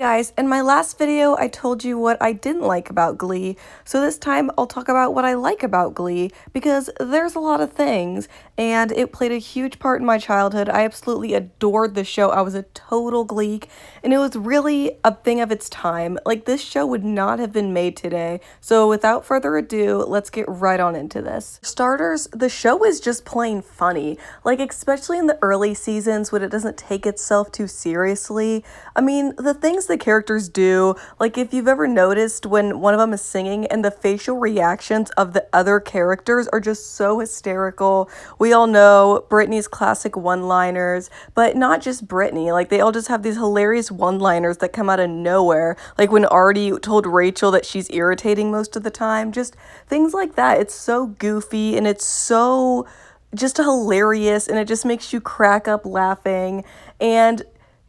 Guys, in my last video, I told you what I didn't like about Glee, so this time I'll talk about what I like about Glee, because there's a lot of things, and it played a huge part in my childhood. I absolutely adored the show. I was a total Gleek, and it was really a thing of its time. Like, this show would not have been made today, so without further ado, let's get right on into this. For starters, the show is just plain funny, like, especially in the early seasons when it doesn't take itself too seriously. I mean, the things the characters do, like if you've ever noticed when one of them is singing and the facial reactions of the other characters are just so hysterical. We all know Britney's classic one-liners, but not just Britney, like they all just have these hilarious one-liners that come out of nowhere, like when Artie told Rachel that she's irritating most of the time, just things like that. It's so goofy and it's so just hilarious and it just makes you crack up laughing. And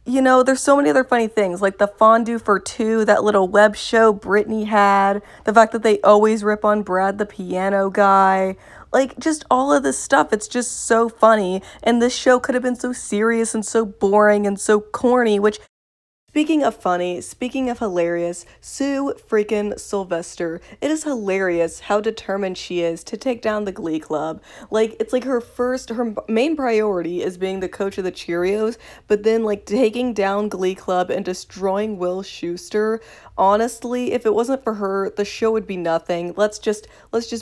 you know, there's so many other funny things, like the fondue for two, that little web show Britney had, the fact that they always rip on Brad the piano guy, like just all of this stuff. It's just so funny, and this show could have been so serious and so boring and so corny, which speaking of funny, speaking of hilarious, Sue freaking Sylvester. It is hilarious how determined she is to take down the Glee Club. Like, it's like her main priority is being the coach of the Cheerios, but then, like, taking down Glee Club and destroying Will Schuester. Honestly, if it wasn't for her, the show would be nothing. Let's just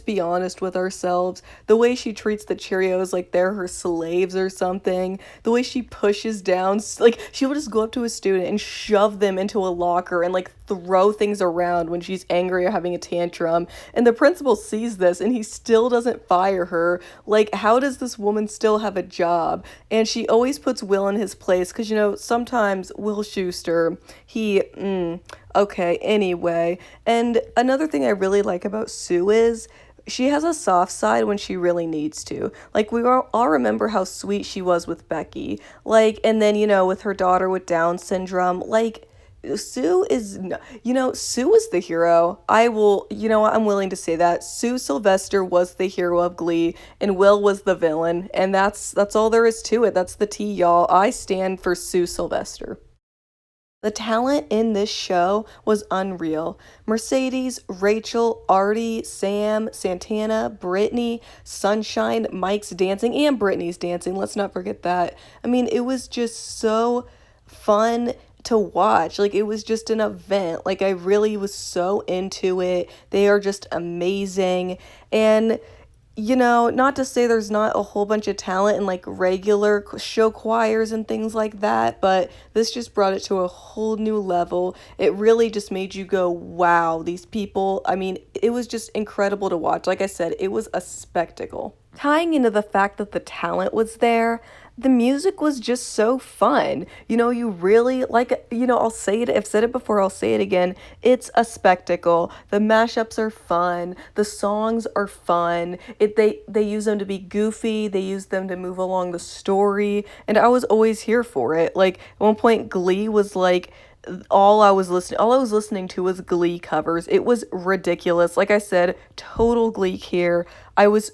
be honest with ourselves. The way she treats the Cheerios like they're her slaves or something. The way she pushes down, like, she will just go up to a student and shove them into a locker and like throw things around when she's angry or having a tantrum. And the principal sees this and he still doesn't fire her. Like, how does this woman still have a job? And she always puts Will in his place because, you know, sometimes Will Schuester, okay, anyway. And another thing I really like about Sue is she has a soft side when she really needs to. Like, we all remember how sweet she was with Becky. Like, and then, you know, with her daughter with Down syndrome. Like, Sue is the hero. I'm willing to say that. Sue Sylvester was the hero of Glee, and Will was the villain. And that's all there is to it. That's the tea, y'all. I stand for Sue Sylvester. The talent in this show was unreal. Mercedes, Rachel, Artie, Sam, Santana, Brittany, Sunshine, Mike's dancing, and Brittany's dancing. Let's not forget that. I mean, it was just so fun to watch. Like, it was just an event. Like, I really was so into it. They are just amazing. And you know, not to say there's not a whole bunch of talent in like regular show choirs and things like that, but this just brought it to a whole new level. It really just made you go, wow, these people, I mean, it was just incredible to watch. Like I said, it was a spectacle. Tying into the fact that the talent was there, the music was just so fun. You know, you really, like, you know, I'll say it, I've said it before, I'll say it again. It's a spectacle. The mashups are fun. The songs are fun. They use them to be goofy. They use them to move along the story. And I was always here for it. Like, at one point, Glee was like, all I was listening to was Glee covers. It was ridiculous. Like I said, total Glee here. I was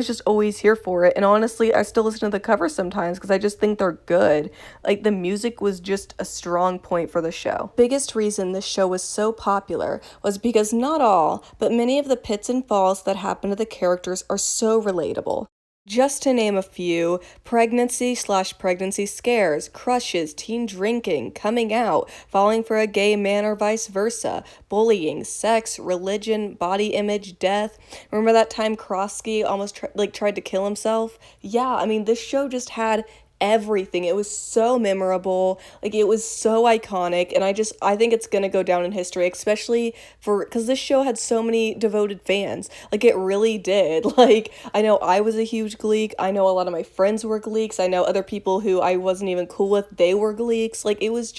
just always here for it. And honestly, I still listen to the covers sometimes because I just think they're good. Like, the music was just a strong point for the show. Biggest reason this show was so popular was because not all, but many of the pits and falls that happen to the characters are so relatable. Just to name a few: pregnancy/pregnancy scares, crushes, teen drinking, coming out, falling for a gay man or vice versa, bullying, sex, religion, body image, death. Remember that time Krosky almost tried to kill himself? Yeah, I mean, this show just had everything. It was so memorable, like it was so iconic, and I think it's gonna go down in history, especially because this show had so many devoted fans. Like, it really did. Like, I know I was a huge Gleek. I know a lot of my friends were Gleeks. I know other people who I wasn't even cool with, they were Gleeks. Like, it was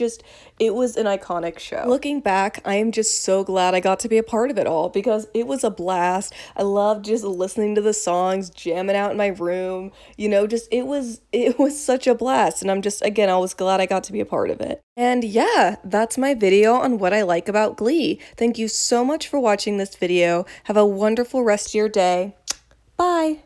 an iconic show. Looking back, I am just so glad I got to be a part of it all because it was a blast. I loved just listening to the songs, jamming out in my room, you know, just it was such a blast, and I was glad I got to be a part of it. And yeah, that's my video on what I like about Glee. Thank you so much for watching this video. Have a wonderful rest of your day. Bye!